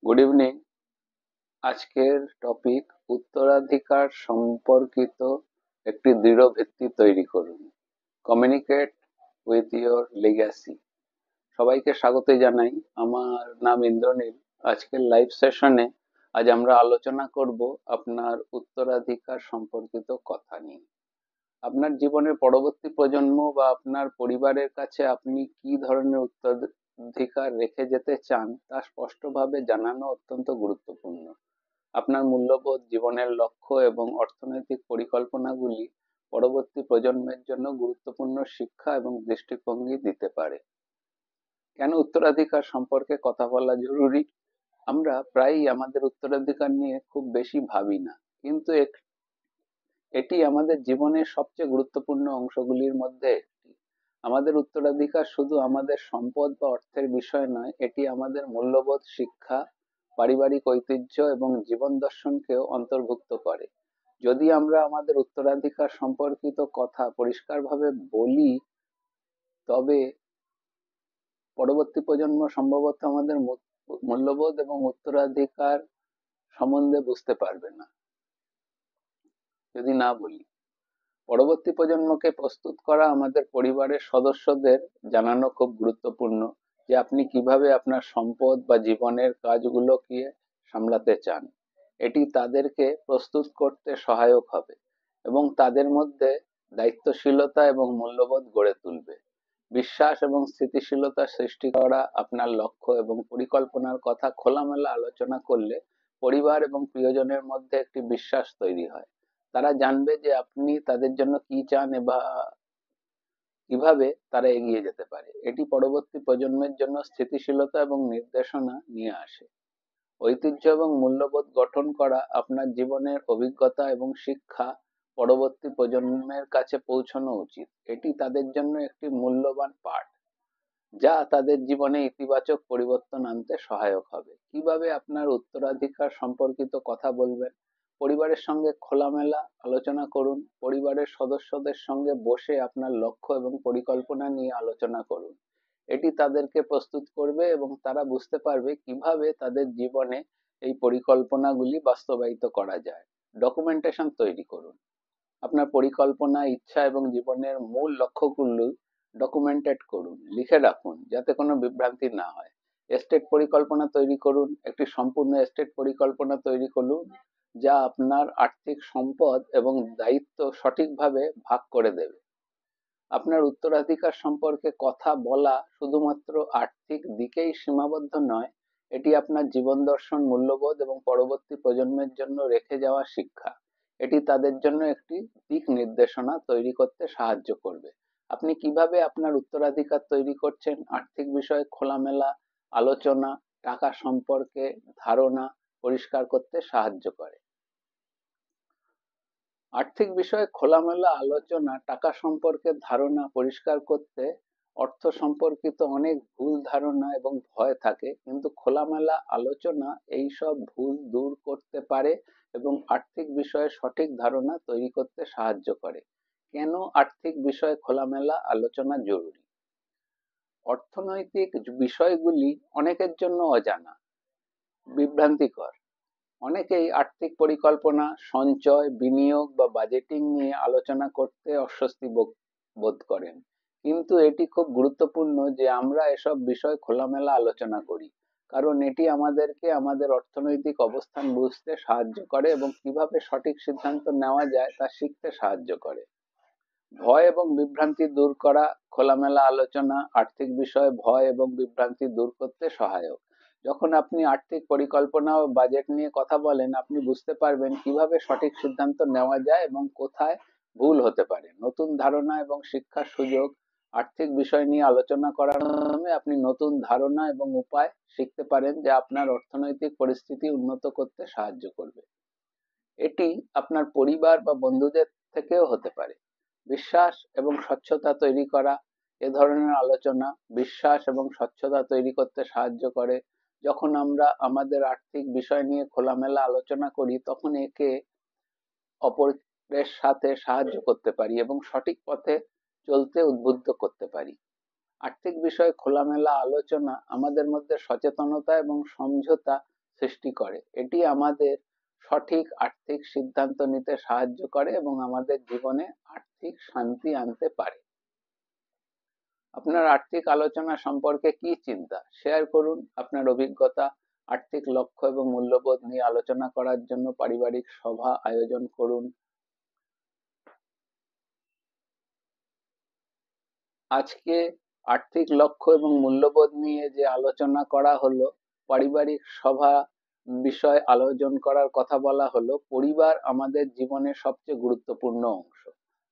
Good evening. আজকের topic উত্তরাধিকার সম্পর্কিত একটি দৃঢ় ভিত্তি তৈরি করুন। Communicate with your legacy. সবাইকে স্বাগত জানাই। আমার নাম ইন্দ্রনীল। আজকের লাইভ সেশনে আজ আমরা আলোচনা করব আপনার উত্তরাধিকার সম্পর্কিত কথা নিয়ে। আপনার জীবনের পরবর্তী প্রজন্ম বা আপনার পরিবারের কাছে আপনি কি ধরনের উত্তরাধিকার রেখে যেতে চান তা স্পষ্টভাবে জানানো অত্যন্ত গুরুত্বপূর্ণ। আপনার মূল্যবোধ, জীবনের লক্ষ্য এবং অর্থনৈতিক পরিকল্পনাগুলি পরবর্তী প্রজন্মের জন্য গুরুত্বপূর্ণ শিক্ষা এবং দৃষ্টিভঙ্গি দিতে পারে। কেন উত্তরাধিকার সম্পর্কে কথা বলা জরুরি? আমরা প্রায়ই আমাদের উত্তরাধিকার নিয়ে খুব বেশি ভাবি না, কিন্তু এটি আমাদের জীবনের সবচেয়ে গুরুত্বপূর্ণ অংশগুলির মধ্যে একটি। আমাদের উত্তরাধিকার শুধু আমাদের সম্পদ বা অর্থের বিষয় নয়, এটি আমাদের মূল্যবোধ, শিক্ষা, পারিবারিক ঐতিহ্য এবং জীবন দর্শনকেও অন্তর্ভুক্ত করে। যদি আমরা আমাদের উত্তরাধিকার সম্পর্কিত কথা পরিষ্কারভাবে বলি, তবে পরবর্তী প্রজন্ম সম্ভবত আমাদের মূল্যবোধ এবং উত্তরাধিকার সম্বন্ধে বুঝতে পারবে না। যদি না বলি, পরবর্তী প্রজন্মকে প্রস্তুত করা আমাদের পরিবারের সদস্যদের জানানো খুব গুরুত্বপূর্ণ যে আপনি কিভাবে আপনার সম্পদ বা জীবনের কাজগুলোকে সামলাতে চান। এটি তাদেরকে প্রস্তুত করতে সহায়ক হবে এবং তাদের মধ্যে দায়িত্বশীলতা এবং মূল্যবোধ গড়ে তুলবে। বিশ্বাস এবং স্থিতিশীলতা সৃষ্টি করা। আপনার লক্ষ্য এবং পরিকল্পনার কথা খোলামেলা আলোচনা করলে পরিবার এবং প্রিয়জনের মধ্যে একটি বিশ্বাস তৈরি হয়। তারা জানবে যে আপনি তাদের জন্য কি চান বা কিভাবে তারা এগিয়ে যেতে পারে। এটি পরবর্তী প্রজন্মের জন্য স্থিতিশীলতা এবং নির্দেশনা নিয়ে আসে। ঐতিহ্য এবং মূল্যবোধ গঠন করা। আপনার জীবনের অভিজ্ঞতা এবং শিক্ষা পরবর্তী প্রজন্মের কাছে পৌঁছানো উচিত। এটি তাদের জন্য একটি মূল্যবান পাঠ, যা তাদের জীবনে ইতিবাচক পরিবর্তন আনতে সহায়ক হবে। কিভাবে আপনার উত্তরাধিকার সম্পর্কিত কথা বলবেন? পরিবারের সঙ্গে খোলামেলা আলোচনা করুন। পরিবারের সদস্যদের সঙ্গে বসে আপনার লক্ষ্য এবং পরিকল্পনা নিয়ে আলোচনা করুন। এটি তাদেরকে প্রস্তুত করবে এবং তারা বুঝতে পারবে কিভাবে তাদের জীবনে এই পরিকল্পনাগুলি বাস্তবায়িত করা যায়। ডকুমেন্টেশন তৈরি করুন। আপনার পরিকল্পনা, ইচ্ছা এবং জীবনের মূল লক্ষ্যগুলো ডকুমেন্টেড করুন, লিখে রাখুন, যাতে কোনো বিভ্রান্তি না হয়। এস্টেট পরিকল্পনা তৈরি করুন। একটি সম্পূর্ণ এস্টেট পরিকল্পনা তৈরি করুন যা আপনার আর্থিক সম্পদ এবং দায়িত্ব সঠিকভাবে ভাগ করে দেবে। আপনার উত্তরাধিকার সম্পর্কে কথা বলা শুধুমাত্র আর্থিক দিকেই সীমাবদ্ধ নয়, এটি আপনার জীবন দর্শন, মূল্যবোধ এবং পরবর্তী প্রজন্মের জন্য রেখে যাওয়া শিক্ষা। এটি তাদের জন্য একটি দিক নির্দেশনা তৈরি করতে সাহায্য করবে। আপনি কিভাবে আপনার উত্তরাধিকার তৈরি করছেন? আর্থিক বিষয়ে খোলামেলা আলোচনা টাকা সম্পর্কে ধারণা পরিষ্কার করতে সাহায্য করে। আর্থিক বিষয়ে খোলামেলা আলোচনা টাকা সম্পর্কে ধারণা পরিষ্কার করতে। অর্থ সম্পর্কিত অনেক ভুল ধারণা এবং ভয় থাকে, কিন্তু খোলামেলা আলোচনা এই সব ভুল দূর করতে পারে এবং আর্থিক বিষয়ে সঠিক ধারণা তৈরি করতে সাহায্য করে। কেন আর্থিক বিষয়ে খোলামেলা আলোচনা জরুরি? অর্থনৈতিক বিষয়গুলি অনেকের জন্য অজানা, বিভ্রান্তিকর। অনেকেই আর্থিক পরিকল্পনা, সঞ্চয়, বিনিয়োগ বা বাজেটিং নিয়ে আলোচনা করতে অস্বস্তি বোধ করেন, কিন্তু এটি খুব গুরুত্বপূর্ণ যে আমরা এসব বিষয় খোলামেলা আলোচনা করি, কারণ এটি আমাদেরকে আমাদের অর্থনৈতিক অবস্থান বুঝতে সাহায্য করে এবং কিভাবে সঠিক সিদ্ধান্ত নেওয়া যায় তা শিখতে সাহায্য করে। ভয় এবং বিভ্রান্তি দূর করা। খোলামেলা আলোচনা আর্থিক বিষয়ে ভয় এবং বিভ্রান্তি দূর করতে সহায়ক। যখন আপনি আর্থিক পরিকল্পনা ও বাজেট নিয়ে কথা বলেন, আপনি বুঝতে পারবেন কিভাবে সঠিক সিদ্ধান্ত নেওয়া যায় এবং কোথায় ভুল হতে পারে। নতুন ধারণা এবং শিক্ষার সুযোগ। আর্থিক বিষয় নিয়ে আলোচনা করার মাধ্যমে আপনি নতুন ধারণা এবং উপায় শিখতে পারেন যা আপনার অর্থনৈতিক পরিস্থিতি উন্নত করতে সাহায্য করবে। এটি আপনার পরিবার বা বন্ধুদের থেকেও হতে পারে। বিশ্বাস এবং স্বচ্ছতা তৈরি করা। এ ধরনের আলোচনা বিশ্বাস এবং স্বচ্ছতা তৈরি করতে সাহায্য করে। যখন আমরা আমাদের আর্থিক বিষয় নিয়ে খোলামেলা আলোচনা করি, তখন একে অপরের সাথে সাহায্য করতে পারি এবং সঠিক পথে চলতে উদ্বুদ্ধ করতে পারি। আর্থিক বিষয়ে খোলামেলা আলোচনা আমাদের মধ্যে সচেতনতা এবং সমঝোতা সৃষ্টি করে। এটি আমাদের সঠিক আর্থিক সিদ্ধান্ত নিতে সাহায্য করে এবং আমাদের জীবনে আর্থিক শান্তি আনতে পারে। আপনার আর্থিক আলোচনা সম্পর্কে কি চিন্তা শেয়ার করুন। আপনার অভিজ্ঞতা। আর্থিক লক্ষ্য এবং মূল্যবোধ নিয়ে আলোচনা করার জন্য পারিবারিক সভা আয়োজন করুন। আজকে আর্থিক লক্ষ্য এবং মূল্যবোধ নিয়ে যে আলোচনা করা হলো, পারিবারিক সভা বিষয় আলোচন করার কথা বলা হলো। পরিবার আমাদের জীবনের সবচেয়ে গুরুত্বপূর্ণ অংশ।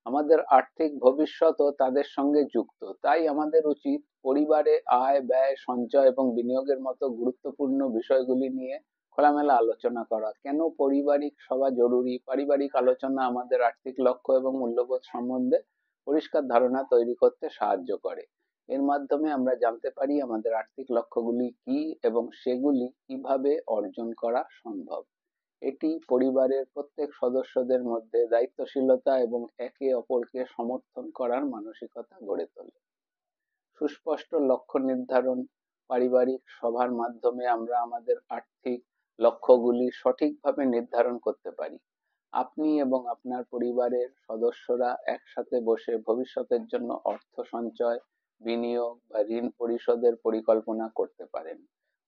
আমাদের আর্থিক ভবিষ্যৎও তাদের সঙ্গে যুক্ত। তাই আমাদের উচিত পরিবারে আয়, ব্যয়, সঞ্চয় এবং বিনিয়োগের মতো গুরুত্বপূর্ণ বিষয়গুলি নিয়ে খোলামেলা আলোচনা করা। কেন পারিবারিক সভা জরুরি? পারিবারিক আলোচনা আমাদের আর্থিক লক্ষ্য এবং মূল্যবোধ সম্বন্ধে পরিষ্কার ধারণা তৈরি করতে সাহায্য করে। এর মাধ্যমে আমরা জানতে পারি আমাদের আর্থিক লক্ষ্যগুলি কি এবং সেগুলি কিভাবে অর্জন করা সম্ভব। এটি পরিবারের প্রত্যেক সদস্যদের মধ্যে দায়িত্বশীলতা এবং একে অপরকে সমর্থন করার মানসিকতা গড়ে তোলে। সুস্পষ্ট লক্ষ্য নির্ধারণ। পারিবারিক সভার মাধ্যমে আমরা আমাদের আর্থিক লক্ষ্যগুলি সঠিকভাবে নির্ধারণ করতে পারি। আপনি এবং আপনার পরিবারের সদস্যরা একসাথে বসে ভবিষ্যতের জন্য অর্থ সঞ্চয়, বিনিয়োগ বা ঋণ পরিশোধের পরিকল্পনা করতে পারেন।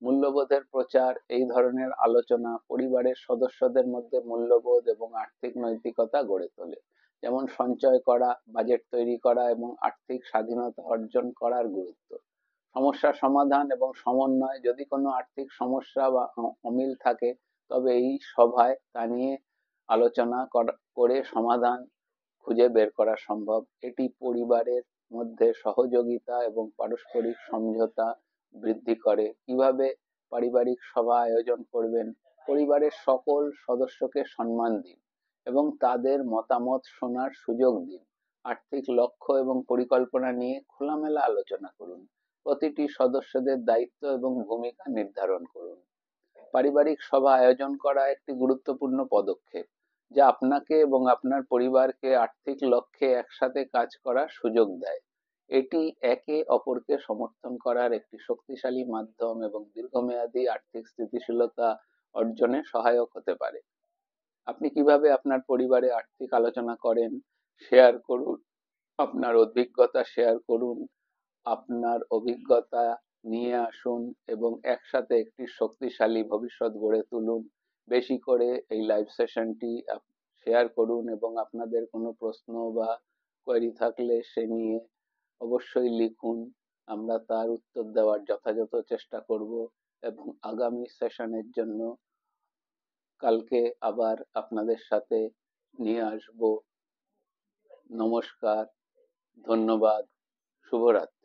মূল্যবোধের প্রচার। এই ধরনের আলোচনা পরিবারের সদস্যদের মধ্যে মূল্যবোধ এবং আর্থিক নৈতিকতা গড়ে তোলে, যেমন সঞ্চয় করা, বাজেট তৈরি করা এবং আর্থিক স্বাধীনতা অর্জন করার গুরুত্ব। সমস্যা সমাধান এবং সমন্বয়। যদি কোনো আর্থিক সমস্যা বা অমিল থাকে, তবে এই সভায় তা নিয়ে আলোচনা করে সমাধান খুঁজে বের করা সম্ভব। এটি পরিবারের মধ্যে সহযোগিতা এবং পারস্পরিক সমঝোতা বৃদ্ধি করে। কিভাবে পারিবারিক সভা আয়োজন করবেন? পরিবারের সকল সদস্যকে সম্মান দিন এবং তাদের মতামত শোনার সুযোগ দিন। আর্থিক লক্ষ্য এবং পরিকল্পনা নিয়ে খোলামেলা আলোচনা করুন। প্রতিটি সদস্যদের দায়িত্ব এবং ভূমিকা নির্ধারণ করুন। পারিবারিক সভা আয়োজন করা একটি গুরুত্বপূর্ণ পদক্ষেপ, যা আপনাকে এবং আপনার পরিবারকে আর্থিক লক্ষ্যে একসাথে কাজ করার সুযোগ দেয়। এটি একে অপরকে সমর্থন করার একটি শক্তিশালী মাধ্যম এবং দীর্ঘমেয়াদী আর্থিক স্থিতিশীলতা অর্জনে সহায়ক হতে পারে। আপনি কিভাবে আপনার পরিবারে আর্থিক আলোচনা করেন শেয়ার করুন। আপনার অভিজ্ঞতা শেয়ার করুন। আপনার অভিজ্ঞতা নিয়ে আসুন এবং একসাথে একটি শক্তিশালী ভবিষ্যৎ গড়ে তুলুন। বেশি করে এই লাইভ সেশনটি শেয়ার করুন এবং আপনাদের কোনো প্রশ্ন বা কোয়েরি থাকলে সে নিয়ে অবশ্যই লিখুন। আমরা তার উত্তর দেওয়ার যথাযথ চেষ্টা করব এবং আগামী সেশনের জন্য কালকে আবার আপনাদের সাথে নিয়ে আসব। নমস্কার, ধন্যবাদ, শুভরাত্রি।